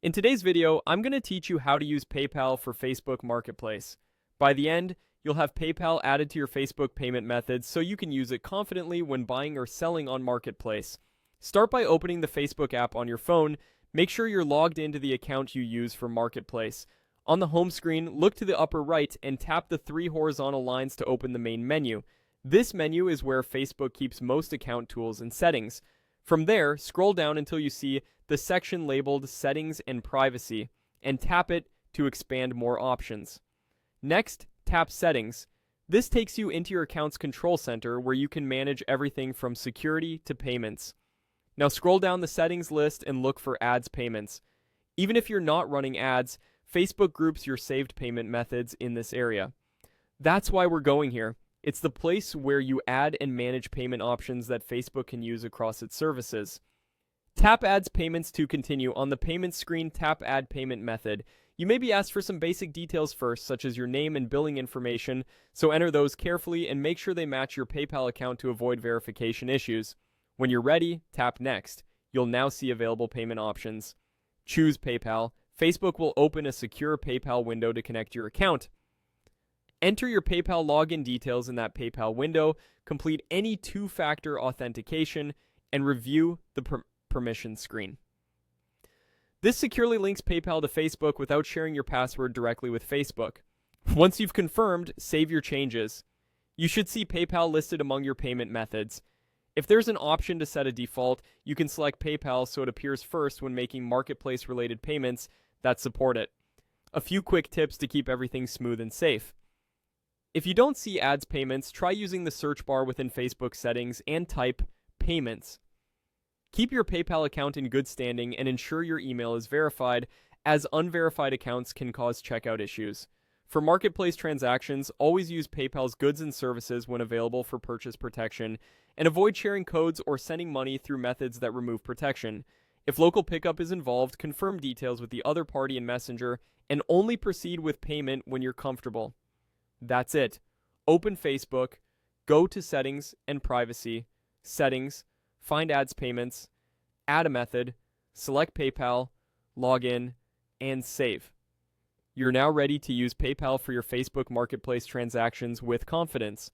In today's video, I'm going to teach you how to use PayPal for Facebook Marketplace. By the end, you'll have PayPal added to your Facebook payment methods so you can use it confidently when buying or selling on Marketplace. Start by opening the Facebook app on your phone. Make sure you're logged into the account you use for Marketplace. On the home screen, look to the upper right and tap the three horizontal lines to open the main menu. This menu is where Facebook keeps most account tools and settings. From there, scroll down until you see the section labeled Settings and Privacy, and tap it to expand more options. Next, tap Settings. This takes you into your account's control center where you can manage everything from security to payments. Now scroll down the settings list and look for Ads Payments. Even if you're not running ads, Facebook groups your saved payment methods in this area. That's why we're going here. It's the place where you add and manage payment options that Facebook can use across its services. Tap Ads Payments to continue. On the payment screen, tap Add Payment Method. You may be asked for some basic details first, such as your name and billing information, so enter those carefully and make sure they match your PayPal account to avoid verification issues. When you're ready, tap Next. You'll now see available payment options. Choose PayPal. Facebook will open a secure PayPal window to connect your account. Enter your PayPal login details in that PayPal window, complete any two-factor authentication, and review the permission screen. This securely links PayPal to Facebook without sharing your password directly with Facebook. Once you've confirmed, save your changes. You should see PayPal listed among your payment methods. If there's an option to set a default, you can select PayPal so it appears first when making marketplace-related payments that support it. A few quick tips to keep everything smooth and safe. If you don't see ads payments, try using the search bar within Facebook settings and type payments. Keep your PayPal account in good standing and ensure your email is verified, as unverified accounts can cause checkout issues. For marketplace transactions, always use PayPal's goods and services when available for purchase protection, and avoid sharing codes or sending money through methods that remove protection. If local pickup is involved, confirm details with the other party in Messenger, and only proceed with payment when you're comfortable. That's it. Open Facebook, go to Settings and Privacy, Settings, find Ads Payments, add a method, select PayPal, log in, and save. You're now ready to use PayPal for your Facebook Marketplace transactions with confidence.